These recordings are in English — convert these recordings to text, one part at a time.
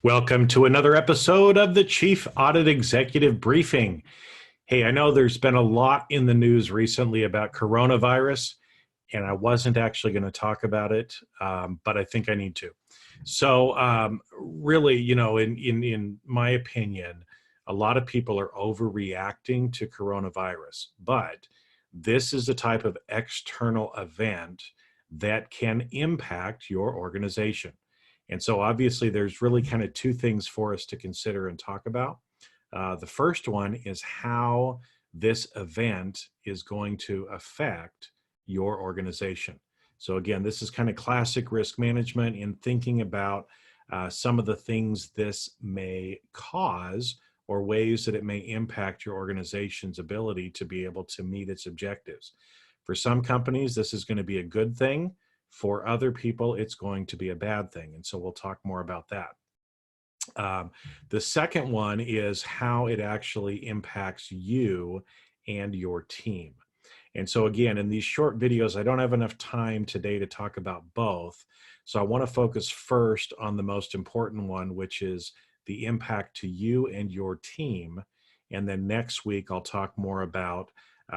Welcome to another episode of the Chief Audit Executive Briefing. Hey, I know there's been a lot in the news recently about coronavirus, and I wasn't actually going to talk about it, but I think I need to. So, really, in my opinion, a lot of people are overreacting to coronavirus, but this is a type of external event that can impact your organization. And so obviously there's really kind of two things for us to consider and talk about. The first one is how this event is going to affect your organization. So again, this is kind of classic risk management in thinking about some of the things this may cause or ways that it may impact your organization's ability to be able to meet its objectives. For some companies, this is going to be a good thing. For other people, it's going to be a bad thing. And so we'll talk more about that. The second one is how it actually impacts you and your team. And so again, in these short videos, I don't have enough time today to talk about both. So I want to focus first on the most important one, which is the impact to you and your team. And then next week, I'll talk more about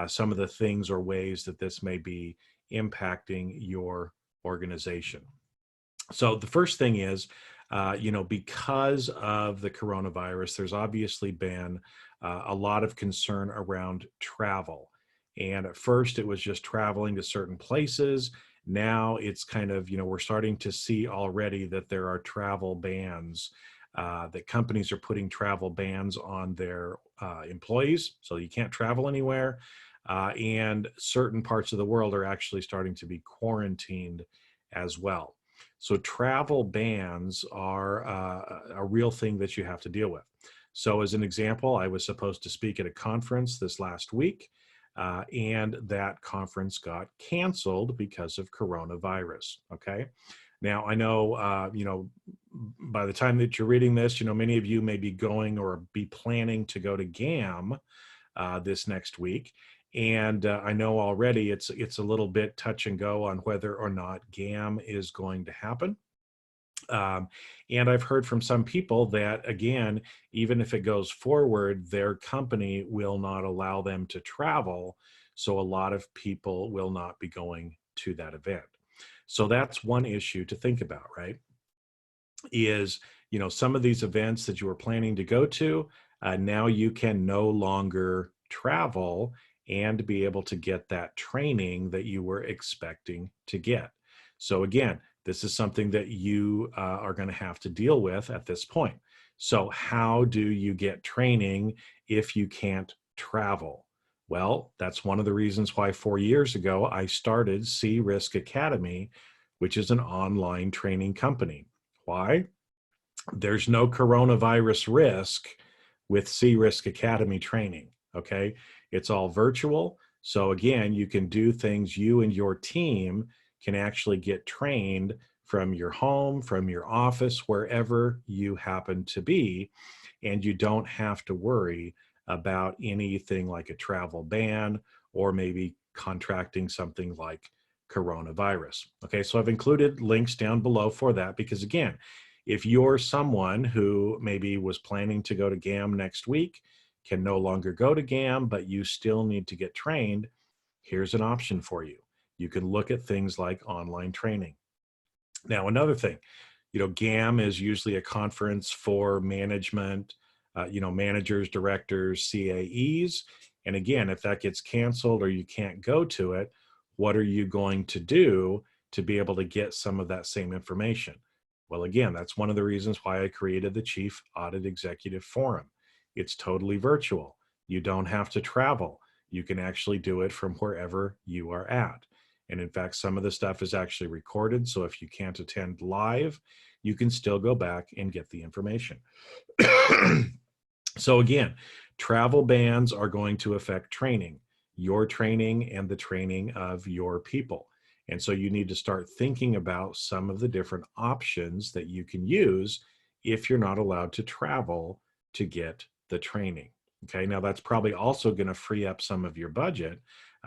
some of the things or ways that this may be impacting your organization. So the first thing is, because of the coronavirus, there's obviously been a lot of concern around travel. And at first it was just traveling to certain places. Now it's kind of, we're starting to see already that there are travel bans, that companies are putting travel bans on their employees. So you can't travel anywhere. And certain parts of the world are actually starting to be quarantined as well. So travel bans are a real thing that you have to deal with. So as an example, I was supposed to speak at a conference this last week, and that conference got canceled because of coronavirus, okay? Now, I know, by the time that you're reading this, many of you may be going or be planning to go to GAM this next week. And I know already it's a little bit touch and go on whether or not GAM is going to happen. And I've heard from some people that, again, even if it goes forward, their company will not allow them to travel. So a lot of people will not be going to that event. So that's one issue to think about, right? Is, some of these events that you were planning to go to, now you can no longer travel and be able to get that training that you were expecting to get. So again, this is something that you are going to have to deal with at this point. So how do you get training if you can't travel? Well, that's one of the reasons why 4 years ago I started C Risk Academy, which is an online training company. Why? There's no coronavirus risk with C Risk Academy training, okay? It's all virtual. So again, you can do things, you and your team can actually get trained from your home, from your office, wherever you happen to be, and you don't have to worry about anything like a travel ban or maybe contracting something like coronavirus. Okay, so I've included links down below for that because again, if you're someone who maybe was planning to go to GAM next week, can no longer go to GAM, but you still need to get trained, here's an option for you. You can look at things like online training. Now, another thing, GAM is usually a conference for management, managers, directors, CAEs. And again, if that gets canceled or you can't go to it, what are you going to do to be able to get some of that same information? Well, again, that's one of the reasons why I created the Chief Audit Executive Forum. It's totally virtual. You don't have to travel. You can actually do it from wherever you are at. And in fact, some of the stuff is actually recorded. So if you can't attend live, you can still go back and get the information. So again, travel bans are going to affect training, your training and the training of your people. And so you need to start thinking about some of the different options that you can use if you're not allowed to travel to get the training. Okay, now that's probably also going to free up some of your budget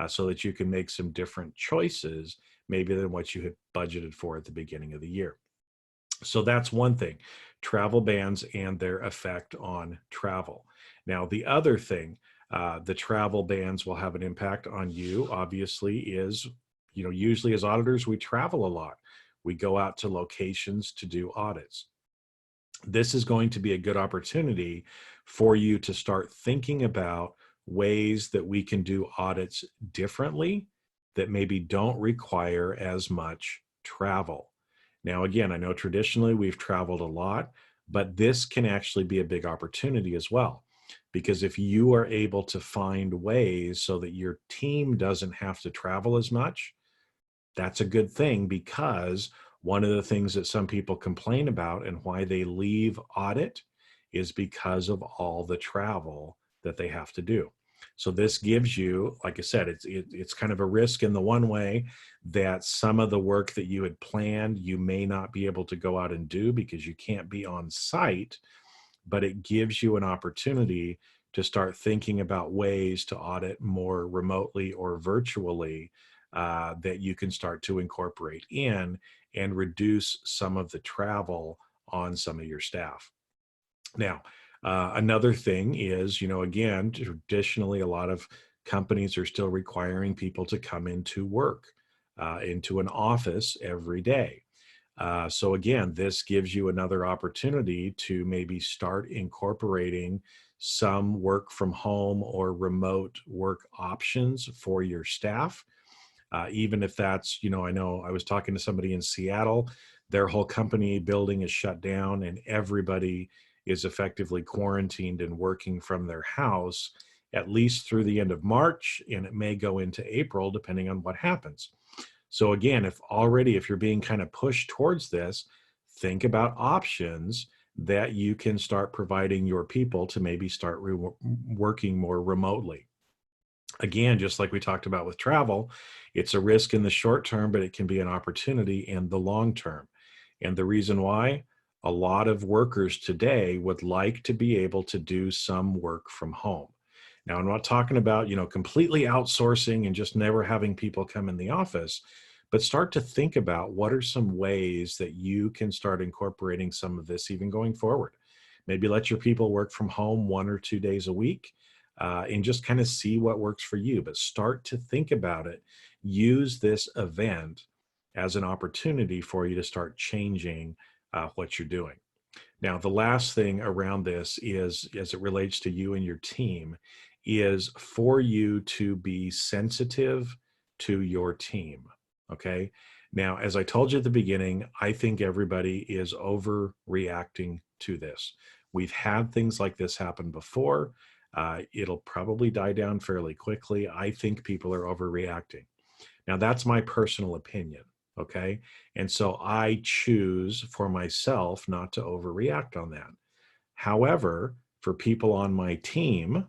so that you can make some different choices maybe than what you had budgeted for at the beginning of the year. So that's one thing. travel bans and their effect on travel. Now, the other thing, the travel bans will have an impact on you, obviously, is, usually as auditors, we travel a lot. We go out to locations to do audits. This is going to be a good opportunity for you to start thinking about ways that we can do audits differently that maybe don't require as much travel. Now, again, I know traditionally we've traveled a lot, but this can actually be a big opportunity as well. Because if you are able to find ways so that your team doesn't have to travel as much, that's a good thing, because one of the things that some people complain about and why they leave audit is because of all the travel that they have to do. So this gives you, like I said, it's kind of a risk in the one way that some of the work that you had planned, you may not be able to go out and do because you can't be on site, but it gives you an opportunity to start thinking about ways to audit more remotely or virtually, that you can start to incorporate in and reduce some of the travel on some of your staff. Now, another thing is, again, traditionally, a lot of companies are still requiring people to come into work, into an office every day. So again, this gives you another opportunity to maybe start incorporating some work from home or remote work options for your staff. Even if that's, I know I was talking to somebody in Seattle, their whole company building is shut down and everybody is effectively quarantined and working from their house at least through the end of March, and it may go into April depending on what happens. So again, if you're being kind of pushed towards this, think about options that you can start providing your people to maybe start working more remotely. Again, just like we talked about with travel, it's a risk in the short term, but it can be an opportunity in the long term. And the reason why, a lot of workers today would like to be able to do some work from home. Now, I'm not talking about, completely outsourcing and just never having people come in the office, but start to think about what are some ways that you can start incorporating some of this even going forward. Maybe let your people work from home 1 or 2 days a week, and just kind of see what works for you, but start to think about it. Use this event as an opportunity for you to start changing what you're doing. Now, the last thing around this is, as it relates to you and your team, is for you to be sensitive to your team, okay? Now, as I told you at the beginning, I think everybody is overreacting to this. We've had things like this happen before. It'll probably die down fairly quickly. I think people are overreacting. Now, that's my personal opinion, okay? And so I choose for myself not to overreact on that. However, for people on my team,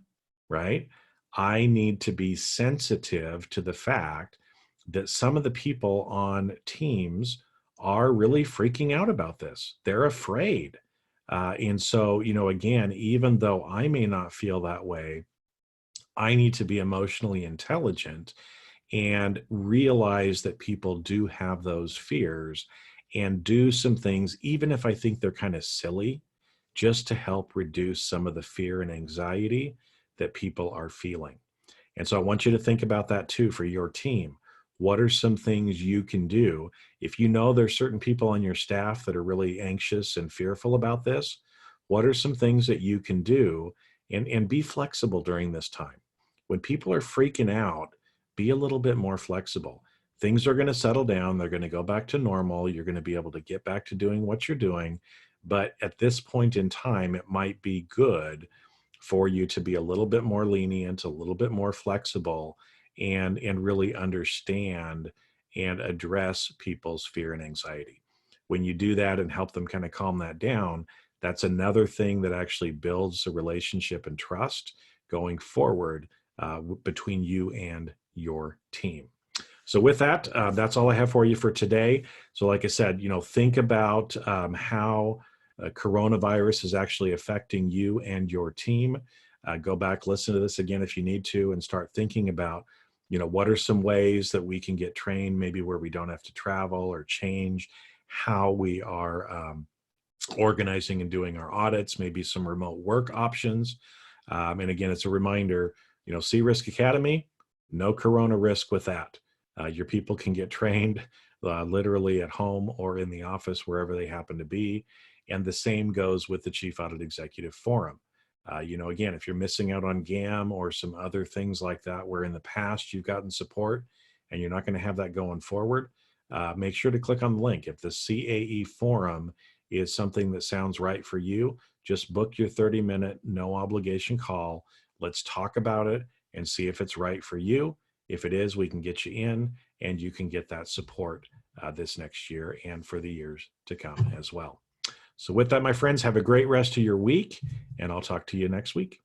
right, I need to be sensitive to the fact that some of the people on teams are really freaking out about this. They're afraid. And so, again, even though I may not feel that way, I need to be emotionally intelligent and realize that people do have those fears and do some things, even if I think they're kind of silly, just to help reduce some of the fear and anxiety that people are feeling. And so I want you to think about that too for your team. What are some things you can do? If you know there's certain people on your staff that are really anxious and fearful about this, what are some things that you can do, and be flexible during this time? When people are freaking out, be a little bit more flexible. Things are going to settle down. They're going to go back to normal. You're going to be able to get back to doing what you're doing. But at this point in time, it might be good for you to be a little bit more lenient, a little bit more flexible, and really understand and address people's fear and anxiety. When you do that and help them kind of calm that down, that's another thing that actually builds a relationship and trust going forward between you and your team. So with that, that's all I have for you for today. So like I said, think about how coronavirus is actually affecting you and your team. Go back, listen to this again if you need to, and start thinking about, what are some ways that we can get trained, maybe where we don't have to travel, or change how we are organizing and doing our audits, maybe some remote work options. And again, it's a reminder, Sea Risk Academy, no corona risk with that. Your people can get trained literally at home or in the office, wherever they happen to be. And the same goes with the Chief Audit Executive Forum. Again, if you're missing out on GAM or some other things like that, where in the past you've gotten support and you're not going to have that going forward, make sure to click on the link. If the CAE Forum is something that sounds right for you, just book your 30-minute, no obligation call. Let's talk about it and see if it's right for you. If it is, we can get you in and you can get that support this next year and for the years to come as well. So with that, my friends, have a great rest of your week, and I'll talk to you next week.